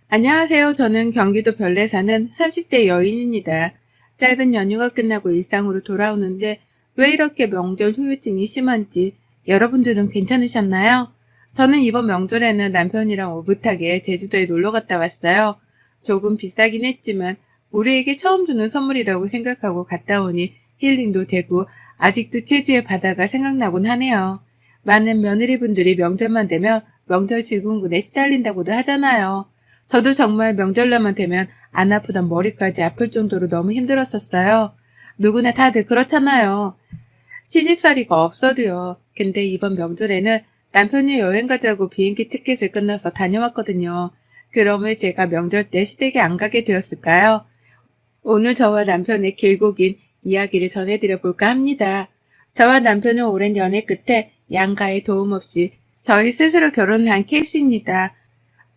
안녕하세요. 저는 경기도 별내 사는 30대 여인입니다. 짧은 연휴가 끝나고 일상으로 돌아오는데 왜 이렇게 명절 후유증이 심한지 여러분들은 괜찮으셨나요? 저는 이번 명절에는 남편이랑 오붓하게 제주도에 놀러 갔다 왔어요. 조금 비싸긴 했지만 우리에게 처음 주는 선물이라고 생각하고 갔다 오니 힐링도 되고 아직도 제주의 바다가 생각나곤 하네요. 많은 며느리분들이 명절만 되면 명절 질군군에 시달린다고도 하잖아요. 저도 정말 명절날만 되면 안 아프던 머리까지 아플 정도로 너무 힘들었었어요. 누구나 다들 그렇잖아요. 시집살이가 없어도요. 근데 이번 명절에는 남편이 여행 가자고 비행기 티켓을 끊어서 다녀왔거든요. 그럼 왜 제가 명절 때 시댁에 안 가게 되었을까요? 오늘 저와 남편의 길고 긴 이야기를 전해드려 볼까 합니다. 저와 남편은 오랜 연애 끝에 양가의 도움 없이 저희 스스로 결혼을 한 케이스입니다.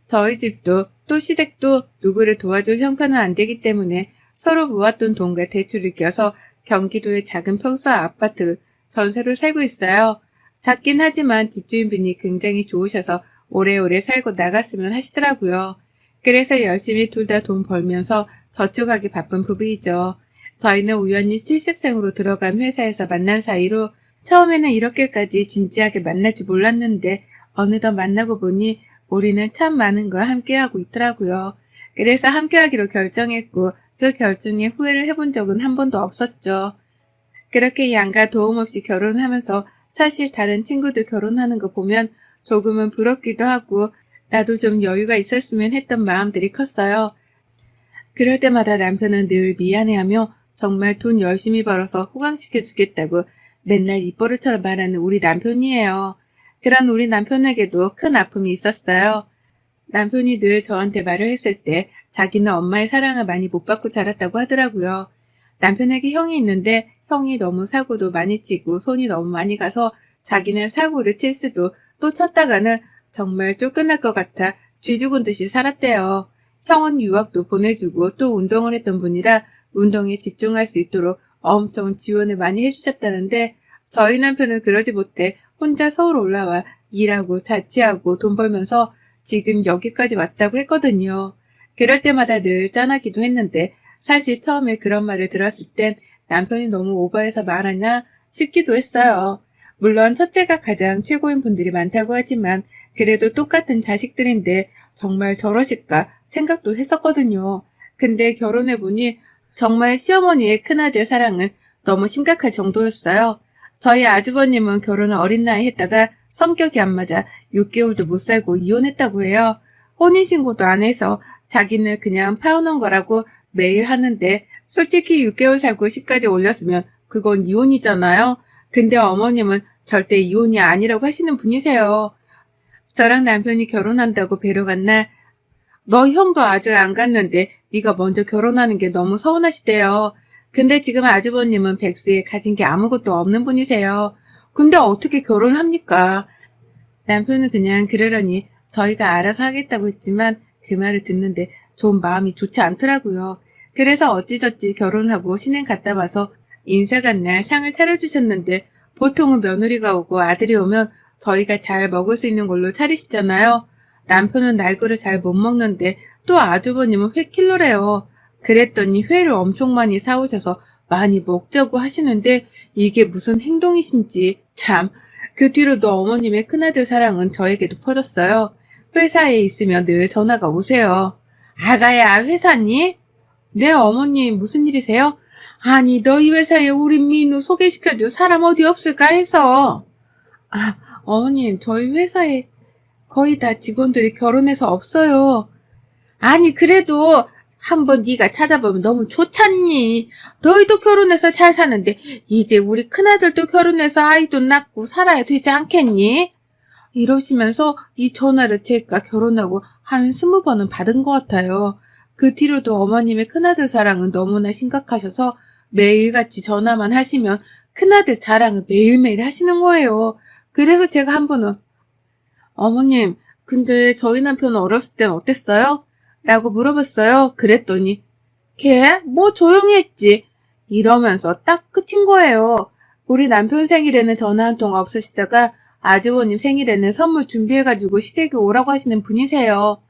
저희 집도 또 시댁도 누구를 도와줄 형편은 안 되기 때문에 서로 모았던 돈과 대출을 껴서 경기도의 작은 평수 아파트 전세로 살고 있어요. 작긴 하지만 집주인분이 굉장히 좋으셔서 오래오래 살고 나갔으면 하시더라고요. 그래서 열심히 둘 다 돈 벌면서 저축하기 바쁜 부부이죠. 저희는 우연히 실습생으로 들어간 회사에서 만난 사이로 처음에는 이렇게까지 진지하게 만날 줄 몰랐는데 어느덧 만나고 보니 우리는 참 많은 걸 함께하고 있더라고요. 그래서 함께하기로 결정했고 그 결정에 후회를 해본 적은 한 번도 없었죠. 그렇게 양가 도움 없이 결혼하면서 사실 다른 친구들 결혼하는 거 보면 조금은 부럽기도 하고 나도 좀 여유가 있었으면 했던 마음들이 컸어요. 그럴 때마다 남편은 늘 미안해하며 정말 돈 열심히 벌어서 호강시켜 주겠다고 맨날 입버릇처럼 말하는 우리 남편이에요. 그런 우리 남편에게도 큰 아픔이 있었어요. 남편이 늘 저한테 말을 했을 때 자기는 엄마의 사랑을 많이 못 받고 자랐다고 하더라고요. 남편에게 형이 있는데 형이 너무 사고도 많이 치고 손이 너무 많이 가서 자기는 사고를 칠 수도 또 쳤다가는 정말 쫓겨날 것 같아 쥐 죽은 듯이 살았대요. 형은 유학도 보내주고 또 운동을 했던 분이라 운동에 집중할 수 있도록 엄청 지원을 많이 해주셨다는데 저희 남편은 그러지 못해 혼자 서울 올라와 일하고 자취하고 돈 벌면서 지금 여기까지 왔다고 했거든요. 그럴 때마다 늘 짠하기도 했는데 사실 처음에 그런 말을 들었을 땐 남편이 너무 오버해서 말하나 싶기도 했어요. 물론 첫째가 가장 최고인 분들이 많다고 하지만 그래도 똑같은 자식들인데 정말 저러실까 생각도 했었거든요. 근데 결혼해보니 정말 시어머니의 큰아들 사랑은 너무 심각할 정도였어요. 저희 아주버님은 결혼을 어린 나이에 했다가 성격이 안 맞아 6개월도 못 살고 이혼했다고 해요. 혼인신고도 안 해서 자기는 그냥 파혼한 거라고 매일 하는데 솔직히 6개월 살고 시까지 올렸으면 그건 이혼이잖아요. 근데 어머님은 절대 이혼이 아니라고 하시는 분이세요. 저랑 남편이 결혼한다고 뵈러 간 날, 너 형도 아직 안 갔는데 네가 먼저 결혼하는 게 너무 서운하시대요. 근데 지금 아주버님은 백수에 가진 게 아무것도 없는 분이세요. 근데 어떻게 결혼합니까? 남편은 그냥 그러려니 저희가 알아서 하겠다고 했지만 그 말을 듣는데 좀 마음이 좋지 않더라고요. 그래서 어찌저찌 결혼하고 신행 갔다 와서 인사 간 날 상을 차려주셨는데 보통은 며느리가 오고 아들이 오면 저희가 잘 먹을 수 있는 걸로 차리시잖아요. 남편은 날거를 잘 못 먹는데 또 아주버님은 회 킬러래요. 그랬더니 회를 엄청 많이 사오셔서 많이 먹자고 하시는데 이게 무슨 행동이신지 참. 그 뒤로도 어머님의 큰아들 사랑은 저에게도 퍼졌어요. 회사에 있으면 늘 전화가 오세요. 아가야, 회사니? 네, 어머님, 무슨 일이세요? 아니, 너희 회사에 우리 민우 소개시켜줄 사람 어디 없을까 해서. 아, 어머님, 저희 회사에 거의 다 직원들이 결혼해서 없어요. 아니, 그래도 한번 네가 찾아보면 너무 좋잖니. 너희도 결혼해서 잘 사는데 이제 우리 큰아들도 결혼해서 아이도 낳고 살아야 되지 않겠니? 이러시면서 이 전화를 제가 결혼하고 한 20번은 받은 것 같아요. 그 뒤로도 어머님의 큰아들 사랑은 너무나 심각하셔서 매일같이 전화만 하시면 큰아들 자랑을 매일매일 하시는 거예요. 그래서 제가 한 번은 어머님, 근데 저희 남편은 어렸을 땐 어땠어요? 라고 물어봤어요. 그랬더니 걔? 뭐 조용히 했지. 이러면서 딱 끝인 거예요. 우리 남편 생일에는 전화 한 통 없으시다가 아주버님 생일에는 선물 준비해가지고 시댁에 오라고 하시는 분이세요.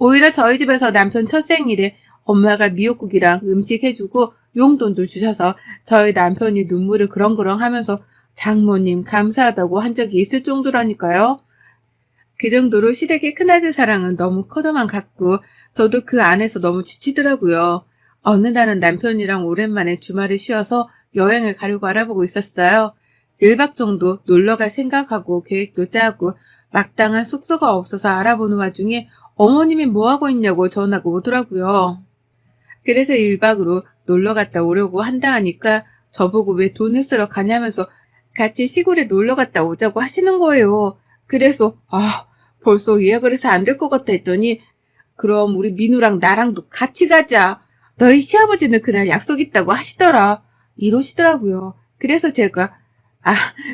오히려 저희 집에서 남편 첫 생일에 엄마가 미역국이랑 음식 해주고 용돈도 주셔서 저희 남편이 눈물을 그렁그렁 하면서 장모님 감사하다고 한 적이 있을 정도라니까요. 그 정도로 시댁의 큰아들 사랑은 너무 커져만 갔고 저도 그 안에서 너무 지치더라고요. 어느 날은 남편이랑 오랜만에 주말에 쉬어서 여행을 가려고 알아보고 있었어요. 1박 정도 놀러갈 생각하고 계획도 짜고 마땅한 숙소가 없어서 알아보는 와중에 어머님이 뭐하고 있냐고 전화가 오더라고요. 그래서 1박으로 놀러 갔다 오려고 한다 하니까 저보고 왜 돈을 쓰러 가냐면서 같이 시골에 놀러 갔다 오자고 하시는 거예요. 그래서 벌써 예약을 해서 안 될 것 같다 했더니 그럼 우리 민우랑 나랑도 같이 가자. 너희 시아버지는 그날 약속 있다고 하시더라. 이러시더라고요. 그래서 제가 아,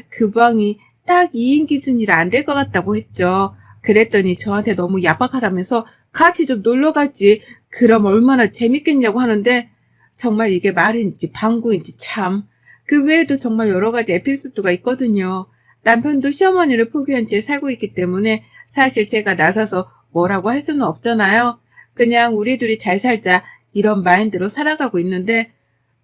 그 방이 딱 2인 기준이라 안 될 것 같다고 했죠. 그랬더니 저한테 너무 야박하다면서 같이 좀 놀러 가지. 그럼 얼마나 재밌겠냐고 하는데 정말 이게 말인지 방구인지 참. 그 외에도 정말 여러 가지 에피소드가 있거든요. 남편도 시어머니를 포기한 채 살고 있기 때문에 사실 제가 나서서 뭐라고 할 수는 없잖아요. 그냥 우리 둘이 잘 살자 이런 마인드로 살아가고 있는데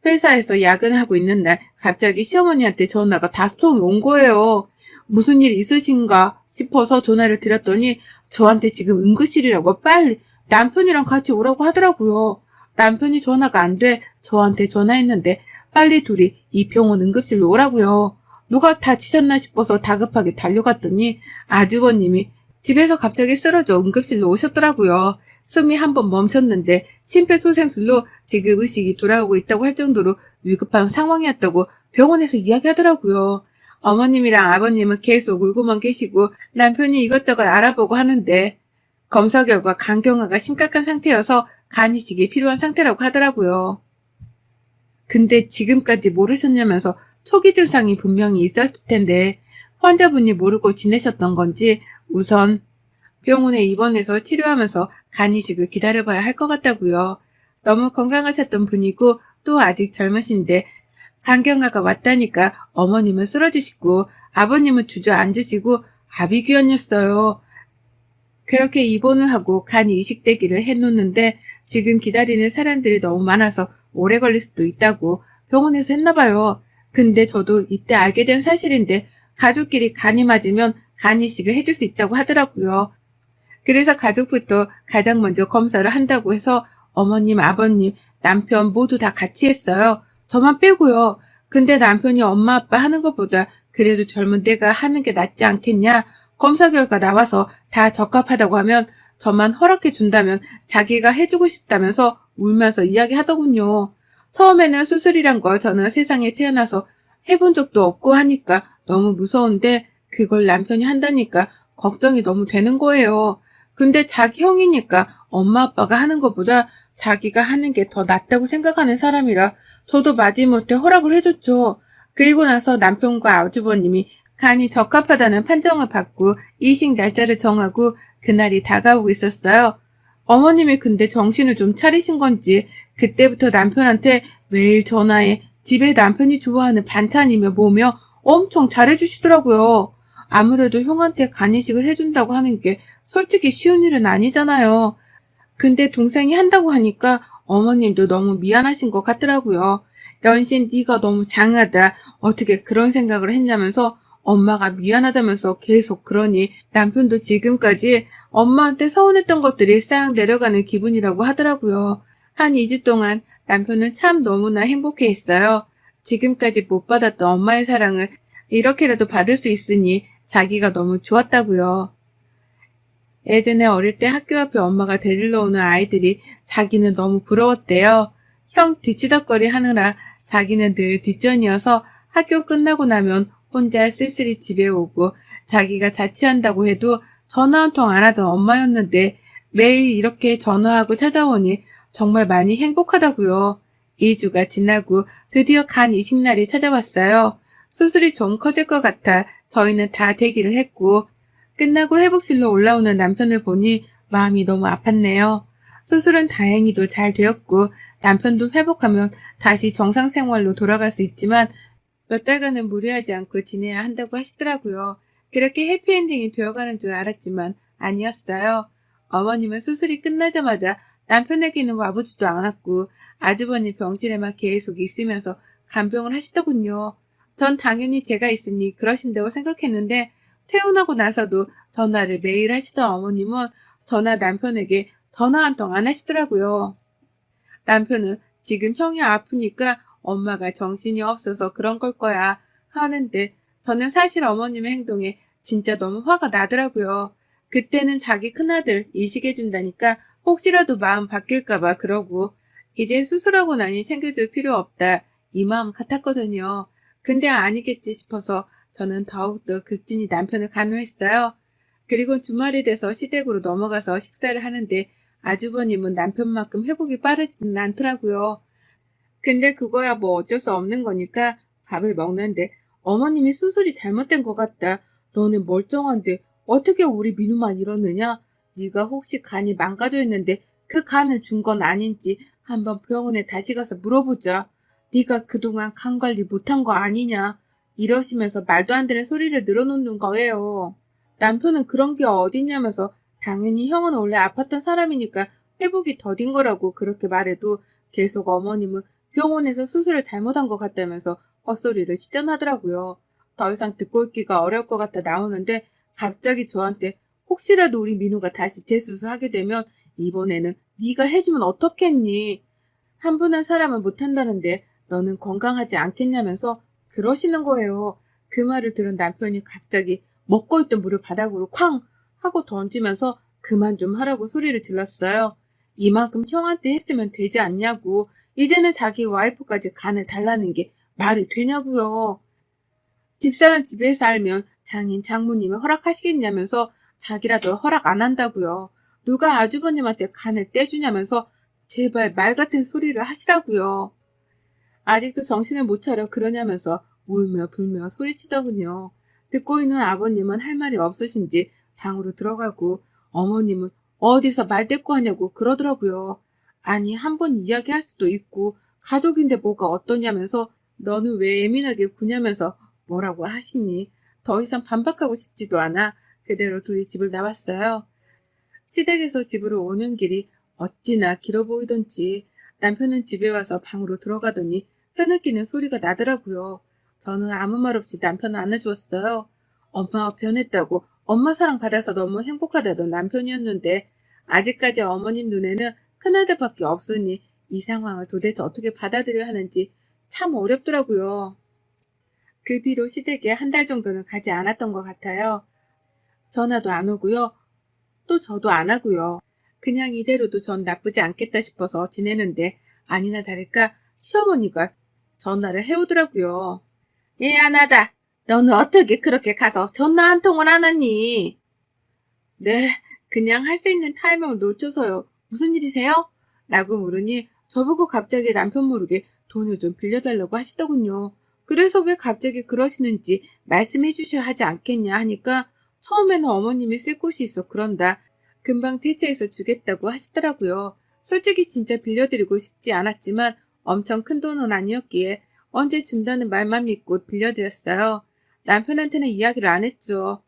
회사에서 야근하고 있는 날 갑자기 시어머니한테 전화가 다섯 통이 온 거예요. 무슨 일 있으신가 싶어서 전화를 드렸더니 저한테 지금 응급실이라고 빨리 남편이랑 같이 오라고 하더라고요. 남편이 전화가 안 돼 저한테 전화했는데 빨리 둘이 이 병원 응급실로 오라고요. 누가 다치셨나 싶어서 다급하게 달려갔더니 아주버님이 집에서 갑자기 쓰러져 응급실로 오셨더라고요. 숨이 한번 멈췄는데 심폐소생술로 지금 의식이 돌아오고 있다고 할 정도로 위급한 상황이었다고 병원에서 이야기하더라고요. 어머님이랑 아버님은 계속 울고만 계시고 남편이 이것저것 알아보고 하는데 검사 결과 간경화가 심각한 상태여서 간 이식이 필요한 상태라고 하더라고요. 근데 지금까지 모르셨냐면서 초기 증상이 분명히 있었을 텐데 환자분이 모르고 지내셨던 건지 우선 병원에 입원해서 치료하면서 간 이식을 기다려봐야 할 것 같다고요. 너무 건강하셨던 분이고 또 아직 젊으신데 간경화가 왔다니까 어머님은 쓰러지시고 아버님은 주저앉으시고 아비규환이었어요. 그렇게 입원을 하고 간 이식되기를 해놓는데 지금 기다리는 사람들이 너무 많아서 오래 걸릴 수도 있다고 병원에서 했나봐요. 근데 저도 이때 알게 된 사실인데 가족끼리 간이 맞으면 간 이식을 해줄 수 있다고 하더라고요. 그래서 가족부터 가장 먼저 검사를 한다고 해서 어머님, 아버님, 남편 모두 다 같이 했어요. 저만 빼고요. 근데 남편이 엄마, 아빠 하는 것보다 그래도 젊은 내가 하는 게 낫지 않겠냐? 검사 결과 나와서 다 적합하다고 하면 저만 허락해 준다면 자기가 해주고 싶다면서 울면서 이야기하더군요. 처음에는 수술이란 걸 저는 세상에 태어나서 해본 적도 없고 하니까 너무 무서운데 그걸 남편이 한다니까 걱정이 너무 되는 거예요. 근데 자기 형이니까 엄마 아빠가 하는 것보다 자기가 하는 게 더 낫다고 생각하는 사람이라 저도 마지못해 허락을 해줬죠. 그리고 나서 남편과 아주버님이 간이 적합하다는 판정을 받고 이식 날짜를 정하고 그날이 다가오고 있었어요. 어머님이 근데 정신을 좀 차리신 건지 그때부터 남편한테 매일 전화해 집에 남편이 좋아하는 반찬이며 뭐며 엄청 잘해주시더라고요. 아무래도 형한테 간이식을 해준다고 하는 게 솔직히 쉬운 일은 아니잖아요. 근데 동생이 한다고 하니까 어머님도 너무 미안하신 것 같더라고요. 연신 네가 너무 장하다. 어떻게 그런 생각을 했냐면서 엄마가 미안하다면서 계속 그러니 남편도 지금까지 엄마한테 서운했던 것들이 싹 내려가는 기분이라고 하더라고요. 한 2주 동안 남편은 참 너무나 행복해 했어요. 지금까지 못 받았던 엄마의 사랑을 이렇게라도 받을 수 있으니 자기가 너무 좋았다고요. 예전에 어릴 때 학교 앞에 엄마가 데리러 오는 아이들이 자기는 너무 부러웠대요. 형 뒤치덕거리 하느라 자기는 늘 뒷전이어서 학교 끝나고 나면 혼자 쓸쓸히 집에 오고 자기가 자취한다고 해도 전화 한 통 안 하던 엄마였는데 매일 이렇게 전화하고 찾아오니 정말 많이 행복하다고요. 2주가 지나고 드디어 간 이식날이 찾아왔어요. 수술이 좀 커질 것 같아 저희는 다 대기를 했고 끝나고 회복실로 올라오는 남편을 보니 마음이 너무 아팠네요. 수술은 다행히도 잘 되었고 남편도 회복하면 다시 정상 생활로 돌아갈 수 있지만 몇 달간은 무리하지 않고 지내야 한다고 하시더라고요. 그렇게 해피엔딩이 되어가는 줄 알았지만 아니었어요. 어머님은 수술이 끝나자마자 남편에게는 와보지도 않았고 아주버님 병실에만 계속 있으면서 간병을 하시더군요. 전 당연히 제가 있으니 그러신다고 생각했는데 퇴원하고 나서도 전화를 매일 하시던 어머님은 전화 남편에게 전화 한 통 안 하시더라고요. 남편은 지금 형이 아프니까 엄마가 정신이 없어서 그런 걸 거야 하는데 저는 사실 어머님의 행동에 진짜 너무 화가 나더라고요. 그때는 자기 큰아들 이식해준다니까 혹시라도 마음 바뀔까봐 그러고 이제 수술하고 나니 챙겨줄 필요 없다 이 마음 같았거든요. 근데 아니겠지 싶어서 저는 더욱더 극진히 남편을 간호했어요. 그리고 주말이 돼서 시댁으로 넘어가서 식사를 하는데 아주버님은 남편만큼 회복이 빠르지는 않더라고요. 근데 그거야 뭐 어쩔 수 없는 거니까 밥을 먹는데 어머님이 수술이 잘못된 것 같다. 너는 멀쩡한데 어떻게 우리 민우만 이러느냐? 네가 혹시 간이 망가져 있는데 그 간을 준 건 아닌지 한번 병원에 다시 가서 물어보자. 네가 그동안 간 관리 못한 거 아니냐? 이러시면서 말도 안 되는 소리를 늘어놓는 거예요. 남편은 그런 게 어딨냐면서 당연히 형은 원래 아팠던 사람이니까 회복이 더딘 거라고 그렇게 말해도 계속 어머님은 병원에서 수술을 잘못한 것 같다면서 헛소리를 시전하더라고요. 더 이상 듣고 있기가 어려울 것 같아 나오는데 갑자기 저한테 혹시라도 우리 민우가 다시 재수술하게 되면 이번에는 네가 해주면 어떻겠니? 한 분 한 사람은 못한다는데 너는 건강하지 않겠냐면서 그러시는 거예요. 그 말을 들은 남편이 갑자기 먹고 있던 물을 바닥으로 쾅 하고 던지면서 그만 좀 하라고 소리를 질렀어요. 이만큼 형한테 했으면 되지 않냐고. 이제는 자기 와이프까지 간을 달라는 게 말이 되냐고요. 집사람 집에서 알면 장인 장모님이 허락하시겠냐면서 자기라도 허락 안 한다고요. 누가 아주버님한테 간을 떼주냐면서 제발 말 같은 소리를 하시라고요. 아직도 정신을 못 차려 그러냐면서 울며 불며 소리치더군요. 듣고 있는 아버님은 할 말이 없으신지 방으로 들어가고 어머님은 어디서 말대꾸 하냐고 그러더라고요. 아니 한 번 이야기할 수도 있고 가족인데 뭐가 어떠냐면서 너는 왜 예민하게 구냐면서 뭐라고 하시니? 더 이상 반박하고 싶지도 않아 그대로 둘이 집을 나왔어요. 시댁에서 집으로 오는 길이 어찌나 길어 보이던지 남편은 집에 와서 방으로 들어가더니 흐느끼는 소리가 나더라고요. 저는 아무 말 없이 남편을 안아주었어요. 엄마가 변했다고 엄마 사랑 받아서 너무 행복하다던 남편이었는데 아직까지 어머님 눈에는 큰아들밖에 없으니 이 상황을 도대체 어떻게 받아들여야 하는지 참 어렵더라고요. 그 뒤로 시댁에 한 달 정도는 가지 않았던 것 같아요. 전화도 안 오고요. 또 저도 안 하고요. 그냥 이대로도 전 나쁘지 않겠다 싶어서 지내는데 아니나 다를까 시어머니가 전화를 해오더라고요. 미안하다. 너는 어떻게 그렇게 가서 전화 한 통을 안 하니? 네, 그냥 할 수 있는 타이밍을 놓쳐서요. 무슨 일이세요? 라고 물으니 저보고 갑자기 남편 모르게 돈을 좀 빌려달라고 하시더군요. 그래서 왜 갑자기 그러시는지 말씀해 주셔야 하지 않겠냐 하니까 처음에는 어머님이 쓸 곳이 있어 그런다. 금방 대체해서 주겠다고 하시더라고요. 솔직히 진짜 빌려드리고 싶지 않았지만 엄청 큰 돈은 아니었기에 언제 준다는 말만 믿고 빌려드렸어요. 남편한테는 이야기를 안 했죠.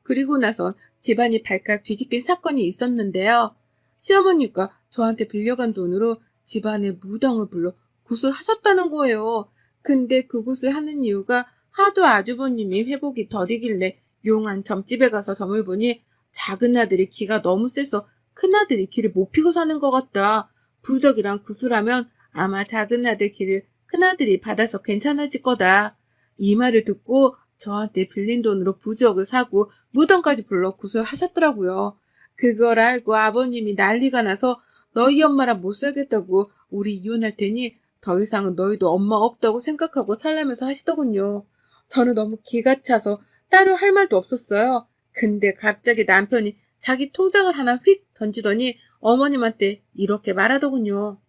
그리고 나선 집안이 발칵 뒤집힌 사건이 있었는데요. 시어머니가 저한테 빌려간 돈으로 집안에 무당을 불러 굿을 하셨다는 거예요. 근데 그 굿을 하는 이유가 하도 아주버님이 회복이 더디길래 용한 점집에 가서 점을 보니 작은 아들이 기가 너무 세서 큰 아들이 기를 못 피고 사는 것 같다. 부적이랑 굿을 하면 아마 작은 아들 기를 큰 아들이 받아서 괜찮아질 거다. 이 말을 듣고 저한테 빌린 돈으로 부적을 사고 무덤까지 불러 구슬하셨더라고요. 그걸 알고 아버님이 난리가 나서 너희 엄마랑 못 살겠다고 우리 이혼할 테니 더 이상은 너희도 엄마 없다고 생각하고 살라면서 하시더군요. 저는 너무 기가 차서 따로 할 말도 없었어요. 근데 갑자기 남편이 자기 통장을 하나 휙 던지더니 어머님한테 이렇게 말하더군요.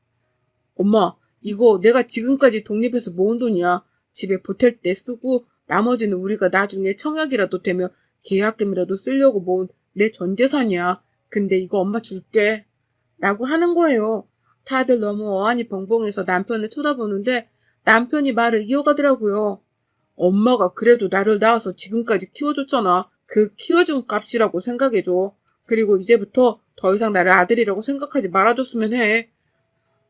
엄마, 이거 내가 지금까지 독립해서 모은 돈이야. 집에 보탤 때 쓰고 나머지는 우리가 나중에 청약이라도 되면 계약금이라도 쓰려고 모은 내 전 재산이야. 근데 이거 엄마 줄게. 라고 하는 거예요. 다들 너무 어안이 벙벙해서 남편을 쳐다보는데 남편이 말을 이어가더라고요. 엄마가 그래도 나를 낳아서 지금까지 키워줬잖아. 그 키워준 값이라고 생각해줘. 그리고 이제부터 더 이상 나를 아들이라고 생각하지 말아줬으면 해.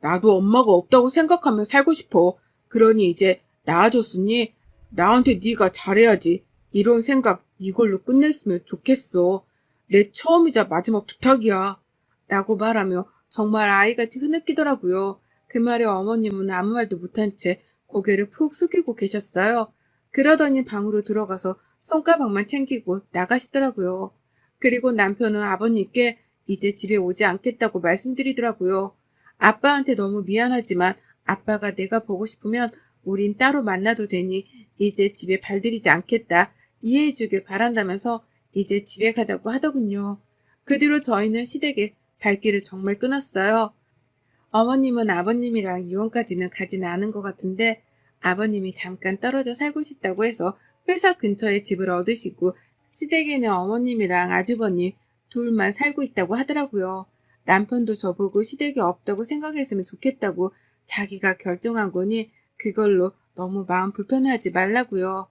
나도 엄마가 없다고 생각하며 살고 싶어. 그러니 이제 낳아줬으니 나한테 네가 잘해야지. 이런 생각 이걸로 끝냈으면 좋겠어. 내 처음이자 마지막 부탁이야. 라고 말하며 정말 아이같이 흐느끼더라고요. 그 말에 어머님은 아무 말도 못한 채 고개를 푹 숙이고 계셨어요. 그러더니 방으로 들어가서 손가방만 챙기고 나가시더라고요. 그리고 남편은 아버님께 이제 집에 오지 않겠다고 말씀드리더라고요. 아빠한테 너무 미안하지만 아빠가 내가 보고 싶으면 우린 따로 만나도 되니 이제 집에 발들이지 않겠다. 이해해주길 바란다면서 이제 집에 가자고 하더군요. 그 뒤로 저희는 시댁에 발길을 정말 끊었어요. 어머님은 아버님이랑 이혼까지는 가지는 않은 것 같은데 아버님이 잠깐 떨어져 살고 싶다고 해서 회사 근처에 집을 얻으시고 시댁에는 어머님이랑 아주버님 둘만 살고 있다고 하더라고요. 남편도 저보고 시댁이 없다고 생각했으면 좋겠다고 자기가 결정한 거니 그걸로 너무 마음 불편하지 말라고요.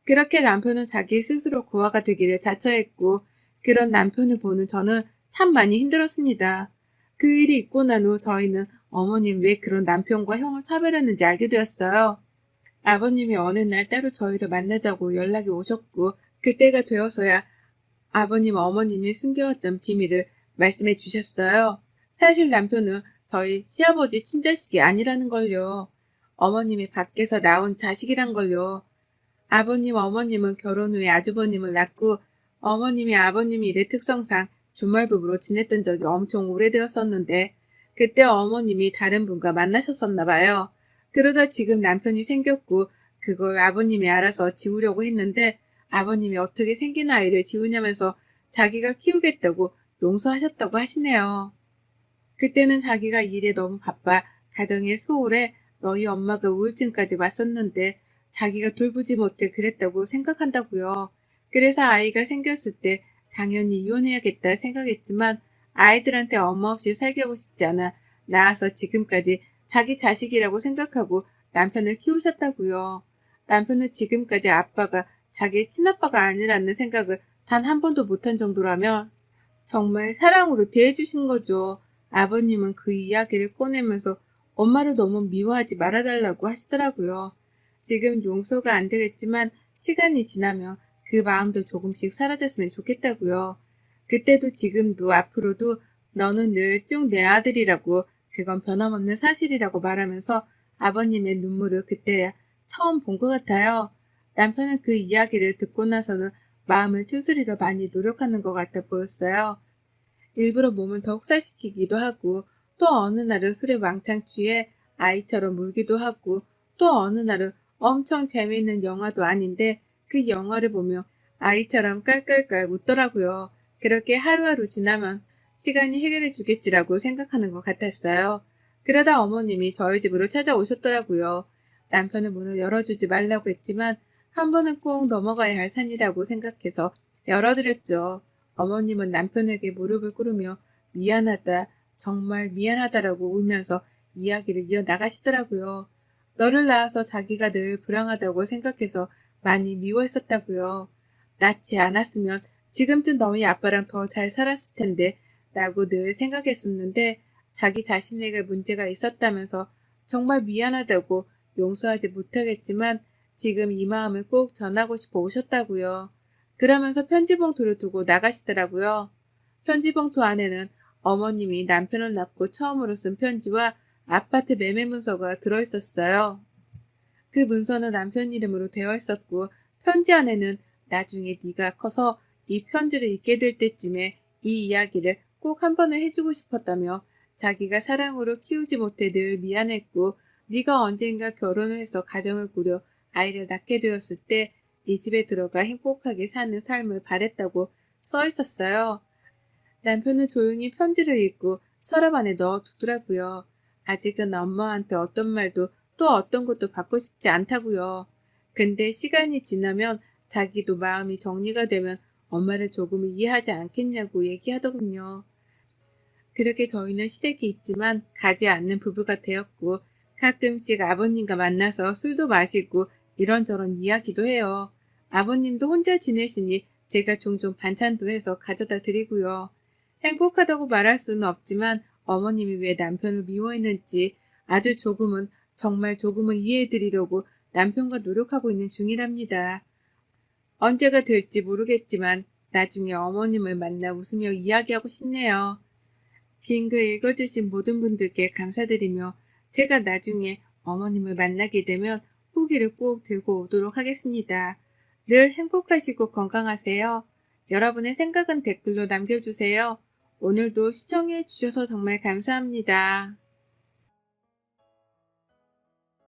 그렇게 남편은 자기 스스로 고아가 되기를 자처했고 그런 남편을 보는 저는 참 많이 힘들었습니다. 그 일이 있고 난 후 저희는 어머님 왜 그런 남편과 형을 차별했는지 알게 되었어요. 아버님이 어느 날 따로 저희를 만나자고 연락이 오셨고 그때가 되어서야 아버님 어머님이 숨겨왔던 비밀을 말씀해 주셨어요. 사실 남편은 저희 시아버지 친자식이 아니라는 걸요. 어머님이 밖에서 나온 자식이란 걸요. 아버님 어머님은 결혼 후에 아주버님을 낳고 어머님이 아버님 일의 특성상 주말부부로 지냈던 적이 엄청 오래되었었는데 그때 어머님이 다른 분과 만나셨었나 봐요. 그러다 지금 남편이 생겼고 그걸 아버님이 알아서 지우려고 했는데 아버님이 어떻게 생긴 아이를 지우냐면서 자기가 키우겠다고 용서하셨다고 하시네요. 그때는 자기가 일에 너무 바빠 가정에 소홀해 너희 엄마가 우울증까지 왔었는데 자기가 돌보지 못해 그랬다고 생각한다고요. 그래서 아이가 생겼을 때 당연히 이혼해야겠다 생각했지만 아이들한테 엄마 없이 살게 하고 싶지 않아 낳아서 지금까지 자기 자식이라고 생각하고 남편을 키우셨다고요. 남편은 지금까지 아빠가 자기 친아빠가 아니라는 생각을 단 한 번도 못한 정도라면 정말 사랑으로 대해주신 거죠. 아버님은 그 이야기를 꺼내면서 엄마를 너무 미워하지 말아달라고 하시더라고요. 지금 용서가 안 되겠지만 시간이 지나면 그 마음도 조금씩 사라졌으면 좋겠다고요. 그때도 지금도 앞으로도 너는 늘 쭉 내 아들이라고 그건 변함없는 사실이라고 말하면서 아버님의 눈물을 그때야 처음 본 것 같아요. 남편은 그 이야기를 듣고 나서는 마음을 추스리려 많이 노력하는 것 같아 보였어요. 일부러 몸을 더 혹사시키기도 하고 또 어느 날은 술에 왕창 취해 아이처럼 울기도 하고 또 어느 날은 엄청 재미있는 영화도 아닌데 그 영화를 보며 아이처럼 깔깔깔 웃더라고요. 그렇게 하루하루 지나면 시간이 해결해 주겠지라고 생각하는 것 같았어요. 그러다 어머님이 저희 집으로 찾아오셨더라고요. 남편은 문을 열어주지 말라고 했지만 한 번은 꼭 넘어가야 할 산이라고 생각해서 열어드렸죠. 어머님은 남편에게 무릎을 꿇으며 미안하다, 정말 미안하다라고 울면서 이야기를 이어나가시더라고요. 너를 낳아서 자기가 늘 불쌍하다고 생각해서 많이 미워했었다고요. 낳지 않았으면 지금쯤 너희 아빠랑 더 잘 살았을 텐데 라고 늘 생각했었는데 자기 자신에게 문제가 있었다면서 정말 미안하다고 용서하지 못하겠지만 지금 이 마음을 꼭 전하고 싶어 오셨다고요. 그러면서 편지봉투를 두고 나가시더라고요. 편지봉투 안에는 어머님이 남편을 낳고 처음으로 쓴 편지와 아파트 매매 문서가 들어있었어요. 그 문서는 남편 이름으로 되어 있었고 편지 안에는 나중에 네가 커서 이 편지를 읽게 될 때쯤에 이 이야기를 꼭 한 번은 해주고 싶었다며 자기가 사랑으로 키우지 못해 늘 미안했고 네가 언젠가 결혼을 해서 가정을 꾸려 아이를 낳게 되었을 때 이 집에 들어가 행복하게 사는 삶을 바랬다고 써 있었어요. 남편은 조용히 편지를 읽고 서랍 안에 넣어두더라고요. 아직은 엄마한테 어떤 말도 또 어떤 것도 받고 싶지 않다고요. 근데 시간이 지나면 자기도 마음이 정리가 되면 엄마를 조금 이해하지 않겠냐고 얘기하더군요. 그렇게 저희는 시댁이 있지만 가지 않는 부부가 되었고 가끔씩 아버님과 만나서 술도 마시고 이런저런 이야기도 해요. 아버님도 혼자 지내시니 제가 종종 반찬도 해서 가져다 드리고요. 행복하다고 말할 수는 없지만 어머님이 왜 남편을 미워했는지 아주 조금은, 정말 조금은 이해해드리려고 남편과 노력하고 있는 중이랍니다. 언제가 될지 모르겠지만 나중에 어머님을 만나 웃으며 이야기하고 싶네요. 긴 글 읽어주신 모든 분들께 감사드리며 제가 나중에 어머님을 만나게 되면 후기를 꼭 들고 오도록 하겠습니다. 늘 행복하시고 건강하세요. 여러분의 생각은 댓글로 남겨주세요. 오늘도 시청해 주셔서 정말 감사합니다.